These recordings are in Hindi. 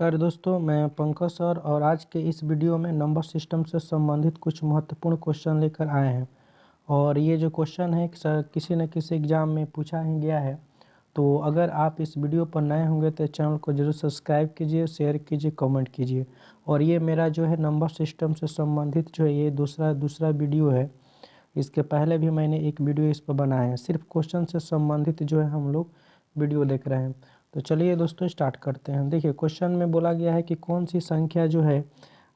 नमस्कार दोस्तों, मैं पंकज सर और आज के इस वीडियो में नंबर सिस्टम से संबंधित कुछ महत्वपूर्ण क्वेश्चन लेकर आए हैं। और ये जो क्वेश्चन है सर किसी न किसी एग्ज़ाम में पूछा ही गया है। तो अगर आप इस वीडियो पर नए होंगे तो चैनल को जरूर सब्सक्राइब कीजिए, शेयर कीजिए, कमेंट कीजिए। और ये मेरा जो है नंबर सिस्टम से संबंधित जो है ये दूसरा वीडियो है। इसके पहले भी मैंने एक वीडियो इस पर बनाया है। सिर्फ क्वेश्चन से संबंधित जो है हम लोग वीडियो देख रहे हैं। तो चलिए दोस्तों स्टार्ट करते हैं। देखिए क्वेश्चन में बोला गया है कि कौन सी संख्या जो है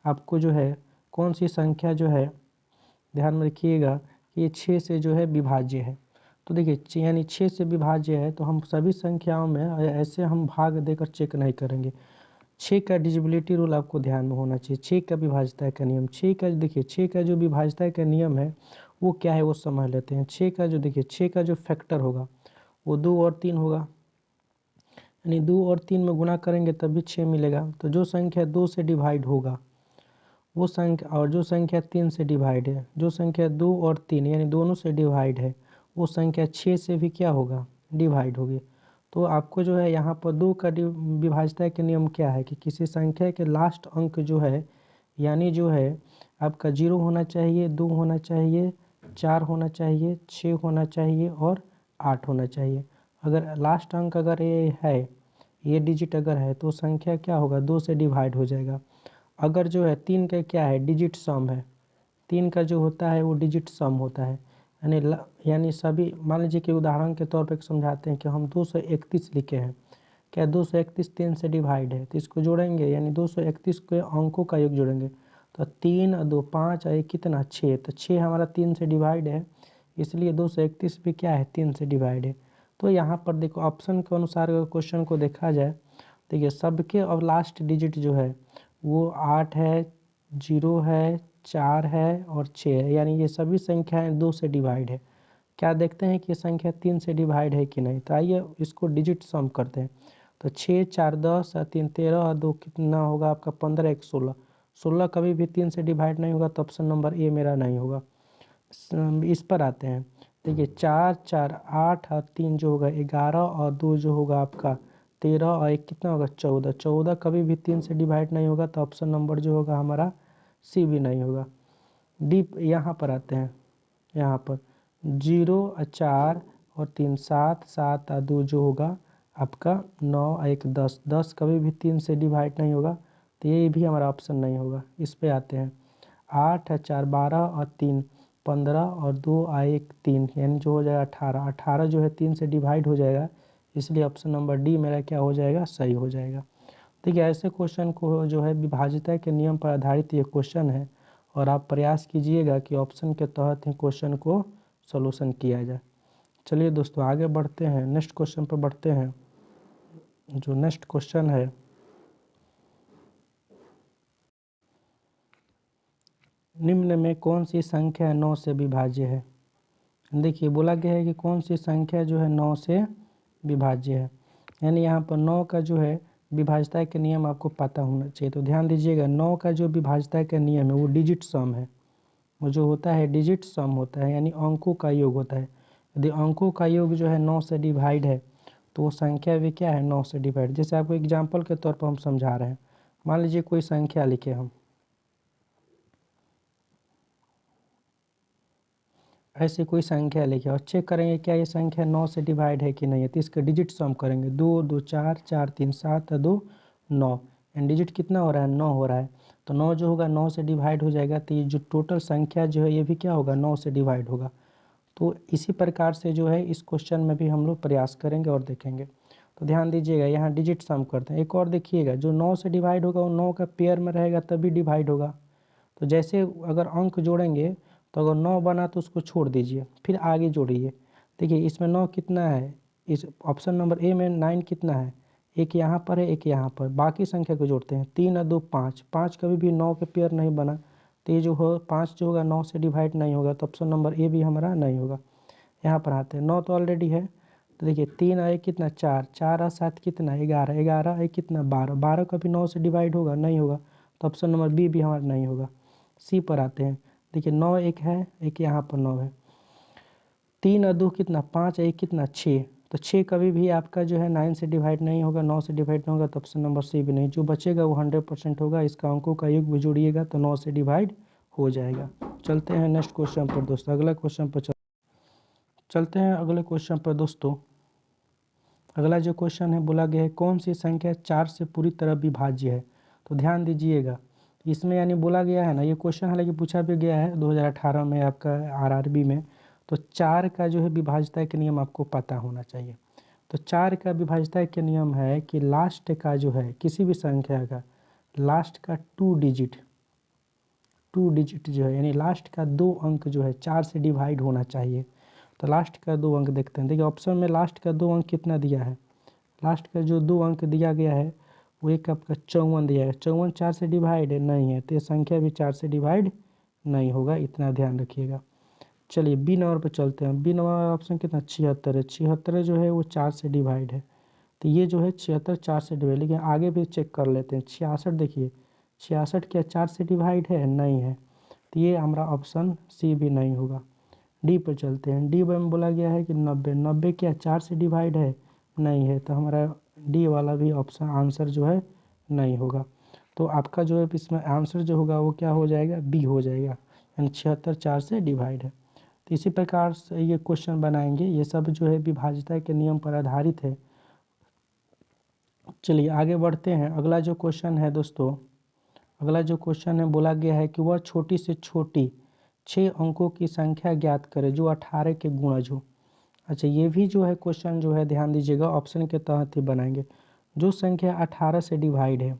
आपको जो है कौन सी संख्या जो है ध्यान में रखिएगा कि ये 6 से जो है विभाज्य है। तो देखिए यानी 6 से विभाज्य है तो हम सभी संख्याओं में ऐसे हम भाग देकर चेक नहीं करेंगे। 6 का डिजिबिलिटी रूल आपको ध्यान में होना चाहिए। 6 का विभाज्यता का नियम 6 का देखिए 6 का जो विभाज्यता का नियम है वो क्या है वो समझ लेते हैं। 6 का जो देखिए 6 का जो फैक्टर होगा वो 2 और 3 होगा, यानी 2 और 3 में गुणा करेंगे तब भी 6 मिलेगा। तो जो संख्या 2 से डिवाइड होगा वो संख्या, और जो संख्या 3 से डिवाइड है, जो संख्या 2 और 3 यानी दोनों से डिवाइड है वो संख्या 6 से भी क्या होगा, डिवाइड होगी। तो आपको जो है यहाँ पर 2 का विभाज्यता के नियम क्या है कि किसी संख्या के लास्ट अंक जो है यानी जो है आपका 0 होना चाहिए, 2 होना चाहिए, 4 होना चाहिए, 6 होना चाहिए और 8 होना चाहिए। अगर लास्ट अंक अगर ये है, ये डिजिट अगर है तो संख्या क्या होगा, 2 से डिवाइड हो जाएगा। अगर जो है 3 का क्या है, डिजिट सम है। 3 का जो होता है वो डिजिट सम होता है, यानी सभी मान लीजिए कि उदाहरण के तौर पे समझाते हैं कि हम 231 लिखे हैं। क्या 231 3 से डिवाइड है तो इसको जोड़ेंगे यानी 231 के अंकों का योग जोड़ेंगे तो 3 और 2 5 और 1 कितना 6। तो 6 हमारा 3 से डिवाइड है, इसलिए 231 भी क्या है 3 से डिवाइड है। तो यहाँ पर देखो ऑप्शन के अनुसार अगर क्वेश्चन को देखा जाए, देखिए सबके और लास्ट डिजिट जो है वो 8 है, 0 है, 4 है और 6 है, यानी ये सभी संख्याएं 2 से डिवाइड है। क्या देखते हैं कि ये संख्या 3 से डिवाइड है कि नहीं। तो आइए इसको डिजिट सम करते हैं। तो 6 4 10 और 3 13 और 2 कितना होगा आपका 15 1 16। 16 कभी भी 3 से डिवाइड नहीं होगा तो ऑप्शन नंबर ए मेरा नहीं होगा। इस पर आते हैं। देखिए 4 4 8 और 3 जो होगा 11 और 2 जो होगा आपका 13 और 1 कितना होगा 14। 14 कभी भी 3 से डिवाइड नहीं होगा तो ऑप्शन नंबर जो होगा हमारा सी भी नहीं होगा। डी यहाँ पर आते हैं। यहाँ पर 0 और 4 और 3 7 7 और 2 जो होगा आपका 9 और 1 10। 10 कभी भी 3 से डिवाइड नहीं होगा तो ये भी हमारा ऑप्शन नहीं होगा। इस पे आते हैं। 8 और 4 12 और 3 15 और 2 और 1 3 यानी जो हो जाएगा 18। 18 जो है 3 से डिवाइड हो जाएगा, इसलिए ऑप्शन नंबर डी मेरा क्या हो जाएगा, सही हो जाएगा। देखिए ऐसे क्वेश्चन को जो है विभाज्यता के नियम पर आधारित ये क्वेश्चन है और आप प्रयास कीजिएगा कि ऑप्शन के तहत ही क्वेश्चन को सॉल्यूशन किया जाए। चलिए दोस्तों आगे बढ़ते हैं, नेक्स्ट क्वेश्चन पर बढ़ते हैं। जो नेक्स्ट क्वेश्चन है, निम्न में कौन सी संख्या 9 से विभाज्य है। देखिए बोला गया है कि कौन सी संख्या जो है 9 से विभाज्य है, यानी यहाँ पर 9 का जो है विभाज्यता के नियम आपको पता होना चाहिए। तो ध्यान दीजिएगा 9 का जो विभाज्यता का नियम है वो डिजिट सम है। वो जो होता है डिजिट सम होता है, यानी अंकों का योग होता है। यदि अंकों का योग जो है 9 से डिवाइड है तो वो संख्या भी क्या है 9 से डिवाइड। जैसे आपको एग्जाम्पल के तौर पर हम समझा रहे हैं। मान लीजिए कोई संख्या लिखे हम, ऐसी कोई संख्या लिखे और चेक करेंगे क्या ये संख्या 9 से डिवाइड है कि नहीं है। तो इसके डिजिट सम करेंगे 2 2 4 4 3 7 2 9, एंड डिजिट कितना हो रहा है 9 हो रहा है। तो 9 जो होगा 9 से डिवाइड हो जाएगा, तो ये जो टोटल संख्या जो है ये भी क्या होगा 9 से डिवाइड होगा। तो इसी प्रकार से जो है इस क्वेश्चन में भी हम लोग प्रयास करेंगे और देखेंगे। तो ध्यान दीजिएगा यहाँ डिजिट सम करते हैं। एक और देखिएगा, जो 9 से डिवाइड होगा वो 9 का पेयर में रहेगा तभी डिवाइड होगा। तो जैसे अगर अंक जोड़ेंगे तो अगर 9 बना तो उसको छोड़ दीजिए, फिर आगे जोड़िए। देखिए इसमें 9 कितना है, इस ऑप्शन नंबर ए में 9 कितना है, एक यहाँ पर है एक यहाँ पर। बाकी संख्या को जोड़ते हैं 3 और 2 5। 5 कभी भी 9 के पेयर नहीं बना, तो ये जो हो 5 जो होगा 9 से डिवाइड नहीं होगा, तो ऑप्शन नंबर ए भी हमारा नहीं होगा। यहाँ पर आते हैं 9 तो ऑलरेडी है। तो देखिए 3 और 1 कितना 4, 4 और 7 कितना 11, 11 1 कितना 12, 12 कभी 9 से डिवाइड होगा नहीं होगा, तो ऑप्शन नंबर बी भी हमारा नहीं होगा। सी पर आते हैं। देखिए 9 एक है, एक यहाँ पर 9 है। 3 और 2 कितना 5, 1 कितना 6, तो 6 कभी भी आपका जो है 9 से डिवाइड नहीं होगा, 9 से डिवाइड नहीं होगा, तो ऑप्शन नंबर सी भी नहीं। जो बचेगा वो 100% होगा। इसका अंकों का योग भी जोड़िएगा तो 9 से डिवाइड हो जाएगा। चलते हैं नेक्स्ट क्वेश्चन पर दोस्तों। अगला क्वेश्चन पर चलते हैं अगले क्वेश्चन पर दोस्तों। अगला जो क्वेश्चन है बोला गया है कौन सी संख्या 4 से पूरी तरह विभाज्य है। तो ध्यान दीजिएगा इसमें यानी बोला गया है ना, ये क्वेश्चन हालांकि पूछा भी गया है 2018 में आपका आरआरबी में। तो 4 का जो है विभाज्यता के नियम आपको पता होना चाहिए। तो 4 का विभाज्यता के नियम है कि लास्ट का जो है किसी भी संख्या का लास्ट का 2 डिजिट जो है यानी लास्ट का 2 अंक जो है 4 से डिवाइड होना चाहिए। तो लास्ट का 2 अंक देखते हैं। देखिए ऑप्शन में लास्ट का 2 अंक कितना दिया है। लास्ट का जो 2 अंक दिया गया है वो एक आपका 54 दिया है। 54 4 से डिवाइड नहीं है, तो ये संख्या भी 4 से डिवाइड नहीं होगा, इतना ध्यान रखिएगा। चलिए बी नंबर पर चलते हैं। बी नंबर ऑप्शन कितना 76 है। 76 जो है वो 4 से डिवाइड है। तो ये जो है 76 4 से डिवाइड, लेकिन आगे भी चेक कर लेते हैं। 66 देखिए 66 क्या 4 से डिवाइड है, नहीं है, तो ये हमारा ऑप्शन सी भी नहीं होगा। डी पर चलते हैं। डी में बोला गया है कि 90 क्या 4 से डिवाइड है, नहीं है, तो हमारा डी वाला भी ऑप्शन आंसर जो है नहीं होगा। तो आपका जो है इसमें आंसर जो होगा वो क्या हो जाएगा, बी हो जाएगा, यानी 76 4 से डिवाइड है। तो इसी प्रकार से ये क्वेश्चन बनाएंगे, ये सब जो है विभाज्यता के नियम पर आधारित है। चलिए आगे बढ़ते हैं। अगला जो क्वेश्चन है दोस्तों, अगला जो क्वेश्चन है बोला गया है कि वह छोटी से छोटी 6 अंकों की संख्या ज्ञात करें जो 18 के गुणज हो। अच्छा ये भी जो है क्वेश्चन जो है ध्यान दीजिएगा ऑप्शन के तहत ही बनाएंगे। जो संख्या 18 से डिवाइड है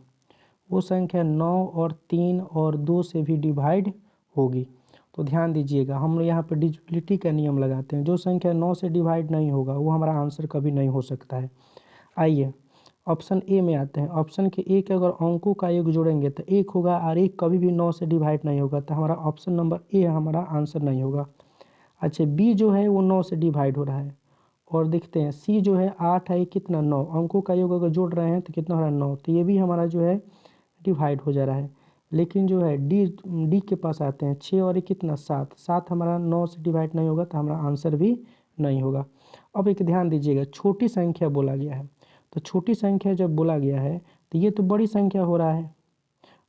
वो संख्या 9 और 3 और 2 से भी डिवाइड होगी। तो ध्यान दीजिएगा हम यहाँ पर डिविजिबिलिटी का नियम लगाते हैं। जो संख्या 9 से डिवाइड नहीं होगा वो हमारा आंसर कभी नहीं हो सकता है। आइए ऑप्शन ए में आते हैं। ऑप्शन के ए के अगर अंकों का योग जोड़ेंगे तो 1 होगा और 1 कभी भी 9 से डिवाइड नहीं होगा, तो हमारा ऑप्शन नंबर ए हमारा आंसर नहीं होगा। अच्छा बी जो है वो 9 से डिवाइड हो रहा है। और देखते हैं सी जो है 8 है कितना 9, अंकों का योग अगर जोड़ रहे हैं तो कितना हो रहा है 9, तो ये भी हमारा जो है डिवाइड हो जा रहा है। लेकिन जो है डी के पास आते हैं 6 और ये कितना 7 हमारा 9 से डिवाइड नहीं होगा, तो हमारा आंसर भी नहीं होगा। अब एक ध्यान दीजिएगा छोटी संख्या बोला गया है, तो छोटी संख्या जब बोला गया है तो ये तो बड़ी संख्या हो रहा है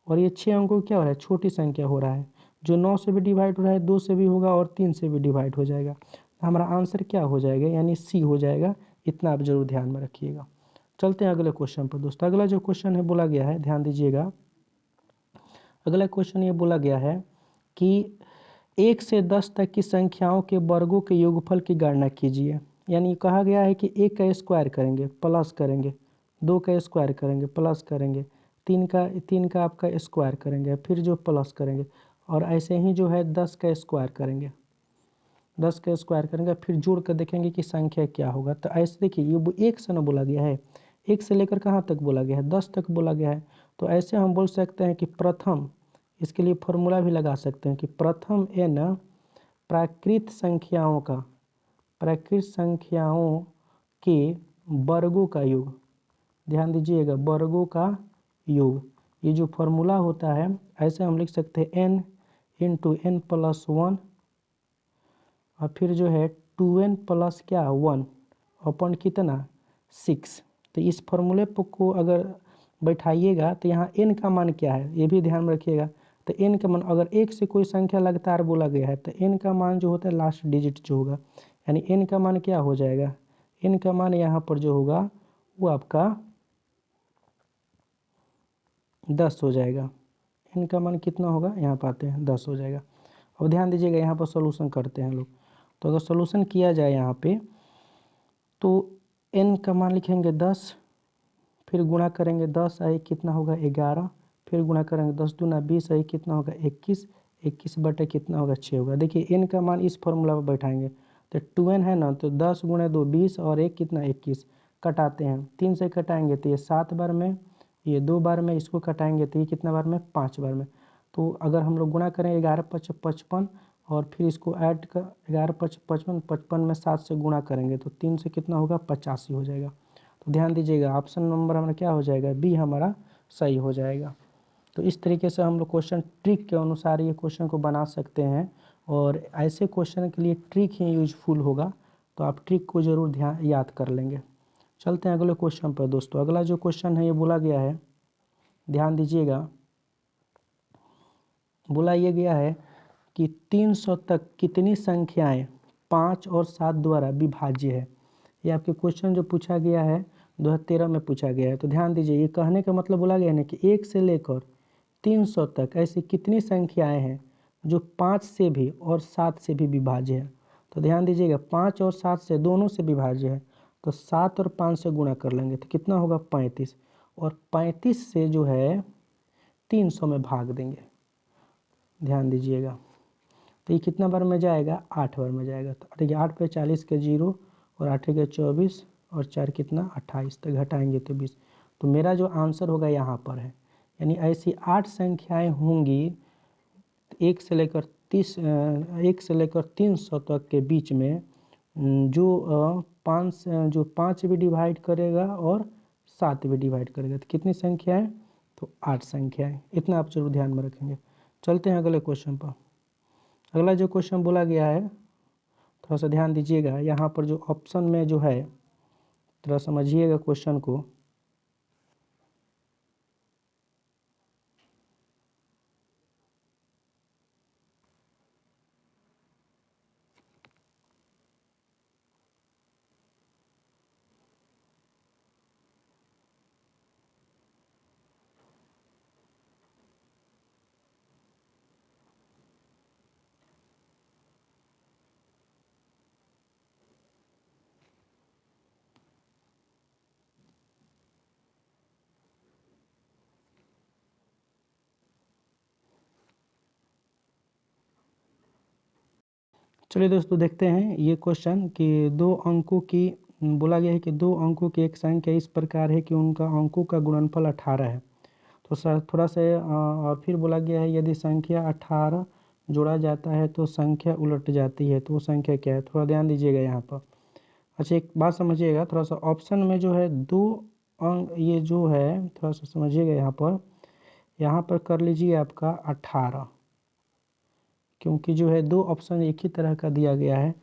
और ये 6 अंकों क्या हो रहा है, छोटी संख्या हो रहा है। जो 9 से भी डिवाइड हो रहा है 2 से भी होगा और 3 से भी डिवाइड हो जाएगा। तो हमारा आंसर क्या हो जाएगा, यानी सी हो जाएगा। इतना आप जरूर ध्यान में रखिएगा। चलते हैं अगले क्वेश्चन पर दोस्तों। अगला जो क्वेश्चन है बोला गया है, ध्यान दीजिएगा। अगला क्वेश्चन ये बोला गया है कि 1 से 10 तक की संख्याओं के वर्गों के योगफल की गणना कीजिए। यानी कहा गया है कि 1 का स्क्वायर करेंगे प्लस करेंगे, 2 का स्क्वायर करेंगे प्लस करेंगे, 3 का आपका स्क्वायर करेंगे फिर जो प्लस करेंगे, और ऐसे ही जो है 10 का स्क्वायर करेंगे, 10 का स्क्वायर करेंगे फिर जोड़ कर देखेंगे कि संख्या क्या होगा। तो ऐसे देखिए ये 1 से ना बोला गया है, 1 से लेकर कहाँ तक बोला गया है, 10 तक बोला गया है। तो ऐसे हम बोल सकते हैं कि प्रथम, इसके लिए फॉर्मूला भी लगा सकते हैं कि प्रथम n प्राकृत संख्याओं के वर्गों का योग। ध्यान दीजिएगा वर्गों का योग, ये जो फॉर्मूला होता है ऐसे हम लिख सकते हैं n इंटू n प्लस 1 और फिर जो है 2n प्लस क्या 1 अपन कितना 6। तो इस फॉर्मूले को अगर बैठाइएगा तो यहाँ n का मान क्या है ये भी ध्यान में रखिएगा। तो n का मान अगर 1 से कोई संख्या लगातार बोला गया है तो n का मान जो होता है लास्ट डिजिट जो होगा, यानी n का मान क्या हो जाएगा, n का मान यहाँ पर जो होगा वो आपका 10 हो जाएगा। n का मान कितना होगा यहाँ पाते हैं 10 हो जाएगा। अब ध्यान दीजिएगा यहाँ पर सोल्यूशन करते हैं लोग। तो अगर सोल्यूशन किया जाए यहाँ पे तो n का मान लिखेंगे 10, फिर गुणा करेंगे 10 आई कितना होगा 11, फिर गुणा करेंगे 10 दूना 20 आई कितना होगा 21, 21 बटे कितना होगा 6 होगा। देखिए n का मान इस फॉर्मूला पर बैठाएंगे तो 2n है ना, तो 10 गुणे 2 20 और 1 कितना 21, कटाते हैं 3 से कटाएंगे तो ये 7 बार में, ये 2 बार में, इसको कटाएंगे तो ये कितना बार में 5 बार में। तो अगर हम लोग गुणा करें 11 5 55 और फिर इसको ऐड कर 11 5 55, 55 में 7 से गुणा करेंगे तो 3 से कितना होगा 85 हो जाएगा। तो ध्यान दीजिएगा ऑप्शन नंबर हमारा क्या हो जाएगा, बी हमारा सही हो जाएगा। तो इस तरीके से हम लोग क्वेश्चन ट्रिक के अनुसार ये क्वेश्चन को बना सकते हैं और ऐसे क्वेश्चन के लिए ट्रिक ही यूजफुल होगा। तो आप ट्रिक को ज़रूर ध्यान याद कर लेंगे। चलते हैं अगले क्वेश्चन पर दोस्तों। अगला जो क्वेश्चन है ये बोला गया है, ध्यान दीजिएगा, बोला ये गया है कि 300 तक कितनी संख्याएं 5 और 7 द्वारा विभाज्य है। ये आपके क्वेश्चन जो पूछा गया है 2013 में पूछा गया है। तो ध्यान दीजिए, ये कहने का मतलब बोला गया है ना कि 1 से लेकर 300 तक ऐसी कितनी संख्याएं हैं जो 5 से भी और 7 से भी विभाज्य है। तो ध्यान दीजिएगा, 5 और 7 से दोनों से विभाज्य है, तो 7 और 5 से गुणा कर लेंगे तो कितना होगा 35, और 35 से जो है 300 में भाग देंगे। ध्यान दीजिएगा, तो ये कितना बार में जाएगा, 8 बार में जाएगा। तो देखिए 8 पे 40 के 0 और 8 के 24 और 4 कितना 28, तक घटाएंगे तो 20। तो मेरा जो आंसर होगा यहाँ पर है, यानी ऐसी 8 संख्याएं होंगी 1 से लेकर 300 तक के बीच में, जो 5 भी डिवाइड करेगा और 7 भी डिवाइड करेगा। तो कितनी संख्या है, तो 8 संख्या है। इतना आप जरूर ध्यान में रखेंगे। चलते हैं अगले क्वेश्चन पर। अगला जो क्वेश्चन बोला गया है, थोड़ा सा ध्यान दीजिएगा, यहाँ पर जो ऑप्शन में जो है थोड़ा समझिएगा क्वेश्चन को। चलिए दोस्तों देखते हैं ये क्वेश्चन कि 2 अंकों की, बोला गया है कि 2 अंकों की एक संख्या इस प्रकार है कि उनका अंकों का गुणनफल 18 है। तो सर थोड़ा सा और फिर बोला गया है यदि संख्या 18 जोड़ा जाता है तो संख्या उलट जाती है, तो वो संख्या क्या है। थोड़ा ध्यान दीजिएगा यहाँ पर। अच्छा एक बात समझिएगा, थोड़ा सा ऑप्शन में जो है 2 अंक, ये जो है थोड़ा सा समझिएगा यहाँ पर कर लीजिए आपका 18, क्योंकि जो है 2 ऑप्शन एक ही तरह का दिया गया है।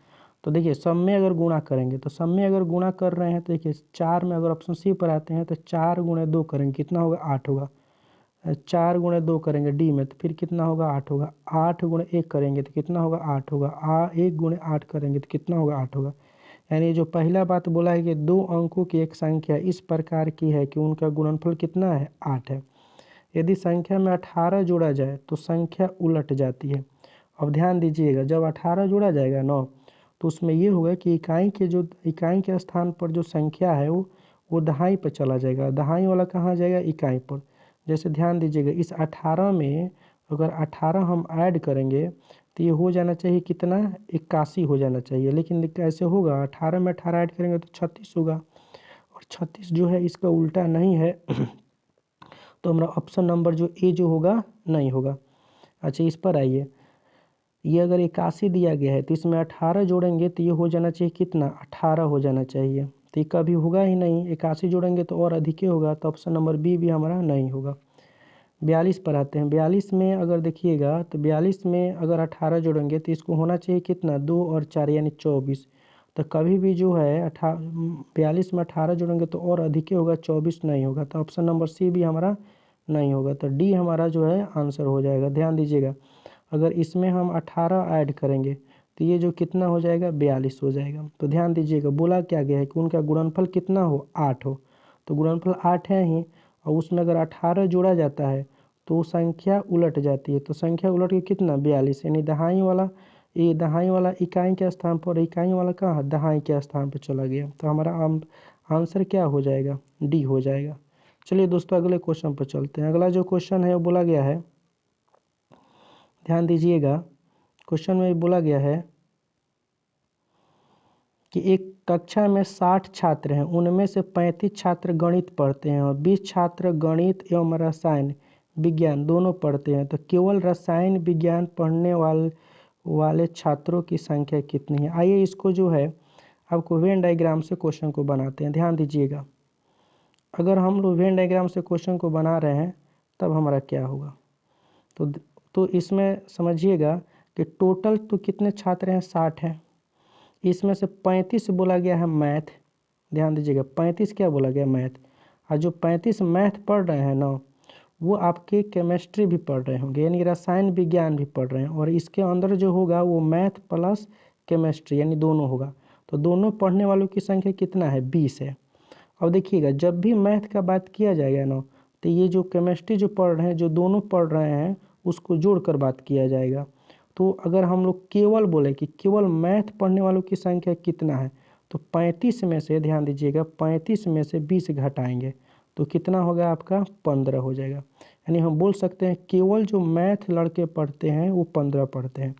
तो देखिए सब में अगर गुणा करेंगे, तो सब में अगर गुणा कर रहे हैं तो देखिए 4 में अगर ऑप्शन सी पर आते हैं तो 4 गुणे 2 करेंगे कितना होगा 8 होगा। 4 गुणे 2 करेंगे डी में तो फिर कितना होगा 8 होगा। 8 गुणे 1 करेंगे तो कितना होगा 8 होगा। 1 गुणे 8 करेंगे तो कितना होगा 8 होगा। यानी जो पहला बात बोला है कि 2 अंकों की एक संख्या इस प्रकार की है कि उनका गुणनफल कितना है 8 है। यदि संख्या में 18 जोड़ा जाए तो संख्या उलट जाती है। अब ध्यान दीजिएगा, जब 18 जोड़ा जाएगा ना तो उसमें ये होगा कि इकाई के स्थान पर जो संख्या है वो दहाई पर चला जाएगा। दहाई वाला कहाँ जाएगा, इकाई पर। जैसे ध्यान दीजिएगा, इस 18 में अगर 18 हम ऐड करेंगे तो ये हो जाना चाहिए कितना 81 हो जाना चाहिए, लेकिन कैसे होगा, 18 में 18 ऐड करेंगे तो 36 होगा, और 36 जो है इसका उल्टा नहीं है तो हमारा ऑप्शन नंबर जो ए जो होगा नहीं होगा। अच्छा इस पर आइए, ये अगर 81 दिया गया है तो इसमें 18 जोड़ेंगे तो ये हो जाना चाहिए कितना 18 हो जाना चाहिए, तो ये कभी होगा ही नहीं। 81 जोड़ेंगे तो और अधिक ही होगा, तो ऑप्शन नंबर बी भी हमारा नहीं होगा। 42 पर आते हैं। 42 में अगर देखिएगा तो 42 में अगर 18 जोड़ेंगे तो इसको होना चाहिए कितना 2 और 4 यानी 24, तो कभी भी जो है 42 में 18 जोड़ेंगे तो और अधिक ही होगा, 24 नहीं होगा। तो ऑप्शन नंबर सी भी हमारा नहीं होगा, तो डी हमारा जो है आंसर हो जाएगा। ध्यान दीजिएगा, अगर इसमें हम 18 ऐड करेंगे तो ये जो कितना हो जाएगा 42 हो जाएगा। तो ध्यान दीजिएगा, बोला क्या गया है कि उनका गुणनफल कितना हो 8 हो, तो गुणनफल 8 है ही, और उसमें अगर 18 जोड़ा जाता है तो संख्या उलट जाती है। तो संख्या उलट के कितना 42, यानी दहाई वाला, ये दहाई वाला इकाई के स्थान पर, इकाई वाला कहाँ दहाई के स्थान पर चला गया। तो हमारा आंसर क्या हो जाएगा, डी हो जाएगा। चलिए दोस्तों अगले क्वेश्चन पर चलते हैं। अगला जो क्वेश्चन है वो बोला गया है, ध्यान दीजिएगा, क्वेश्चन में बोला गया है कि एक कक्षा में 60 छात्र हैं, उनमें से 35 छात्र गणित पढ़ते हैं और 20 छात्र गणित एवं रसायन विज्ञान दोनों पढ़ते हैं, तो केवल रसायन विज्ञान पढ़ने वाले छात्रों की संख्या कितनी है। आइए इसको जो है आपको वेन डायग्राम से क्वेश्चन को बनाते हैं। ध्यान दीजिएगा, अगर हम लोग वेन डायग्राम से क्वेश्चन को बना रहे हैं तब हमारा क्या होगा, तो इसमें समझिएगा कि टोटल तो कितने छात्र हैं 60 हैं, इसमें से 35 बोला गया है मैथ, ध्यान दीजिएगा 35 क्या बोला गया मैथ। और जो 35 मैथ पढ़ रहे हैं ना वो आपके केमिस्ट्री भी पढ़ रहे होंगे, यानी रसायन विज्ञान भी पढ़ रहे हैं, और इसके अंदर जो होगा वो मैथ प्लस केमिस्ट्री यानी दोनों होगा। तो दोनों पढ़ने वालों की संख्या कितना है, 20 है। अब देखिएगा जब भी मैथ का बात किया जाएगा ना तो ये जो केमिस्ट्री जो पढ़ रहे हैं, जो दोनों पढ़ रहे हैं, उसको जोड़कर बात किया जाएगा। तो अगर हम लोग केवल बोले कि केवल मैथ पढ़ने वालों की संख्या कितना है, तो 35 में से, ध्यान दीजिएगा 35 में से 20 घटाएंगे तो कितना होगा आपका, 15 हो जाएगा। यानी हम बोल सकते हैं केवल जो मैथ लड़के पढ़ते हैं वो 15 पढ़ते हैं।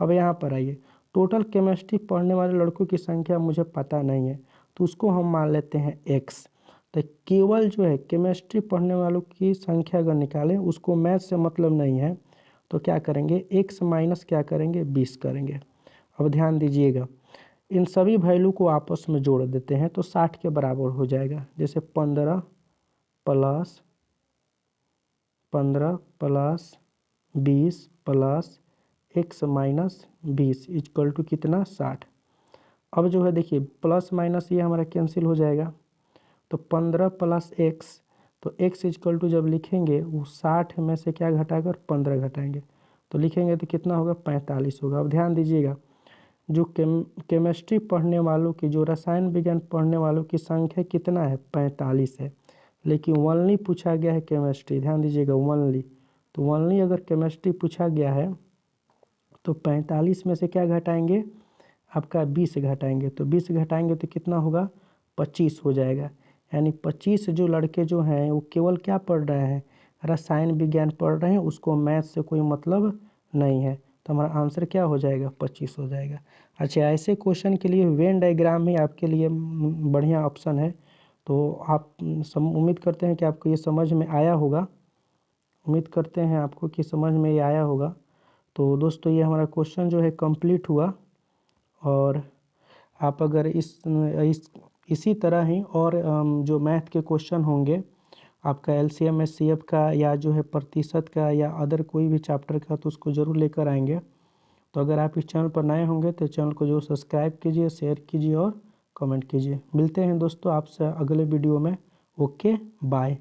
अब यहाँ पर आइए, टोटल केमिस्ट्री पढ़ने वाले लड़कों की संख्या मुझे पता नहीं है, तो उसको हम मान लेते हैं x। तो केवल जो है केमिस्ट्री पढ़ने वालों की संख्या अगर निकालें, उसको मैथ से मतलब नहीं है, तो क्या करेंगे, x माइनस क्या करेंगे, 20 करेंगे। अब ध्यान दीजिएगा इन सभी वैल्यू को आपस में जोड़ देते हैं तो 60 के बराबर हो जाएगा। जैसे 15 plus 20 plus x minus 20 equal to कितना, 60। अब जो है देखिए प्लस माइनस ये हमारा कैंसिल हो जाएगा, तो 15 प्लस एक्स, तो x इक्वल टू जब लिखेंगे वो 60 में से क्या घटाकर 15 घटाएंगे तो लिखेंगे तो कितना होगा, 45 होगा। अब ध्यान दीजिएगा जो केमिस्ट्री पढ़ने वालों की, जो रसायन विज्ञान पढ़ने वालों की संख्या कितना है, 45 है, लेकिन ओनली पूछा गया है केमिस्ट्री। ध्यान दीजिएगा ओनली, तो ओनली अगर केमिस्ट्री पूछा गया है तो 45 में से क्या घटाएंगे, आपका 20 घटाएंगे, तो 20 घटाएंगे तो कितना होगा, 25 हो जाएगा। यानी 25 जो लड़के जो हैं वो केवल क्या पढ़ रहे हैं, रसायन विज्ञान पढ़ रहे हैं, उसको मैथ से कोई मतलब नहीं है। तो हमारा आंसर क्या हो जाएगा, 25 हो जाएगा। अच्छा, ऐसे क्वेश्चन के लिए वेन डायग्राम ही आपके लिए बढ़िया ऑप्शन है। तो आप उम्मीद करते हैं कि आपको ये समझ में आया होगा, उम्मीद करते हैं आपको कि समझ में ये आया होगा। तो दोस्तों ये हमारा क्वेश्चन जो है कंप्लीट हुआ, और आप अगर इसी तरह ही और जो मैथ के क्वेश्चन होंगे आपका एलसीएम एचसीएफ का या जो है प्रतिशत का या अदर कोई भी चैप्टर का, तो उसको ज़रूर लेकर आएंगे। तो अगर आप इस चैनल पर नए होंगे तो चैनल को जरूर सब्सक्राइब कीजिए, शेयर कीजिए और कमेंट कीजिए। मिलते हैं दोस्तों आपसे अगले वीडियो में। Okay bye.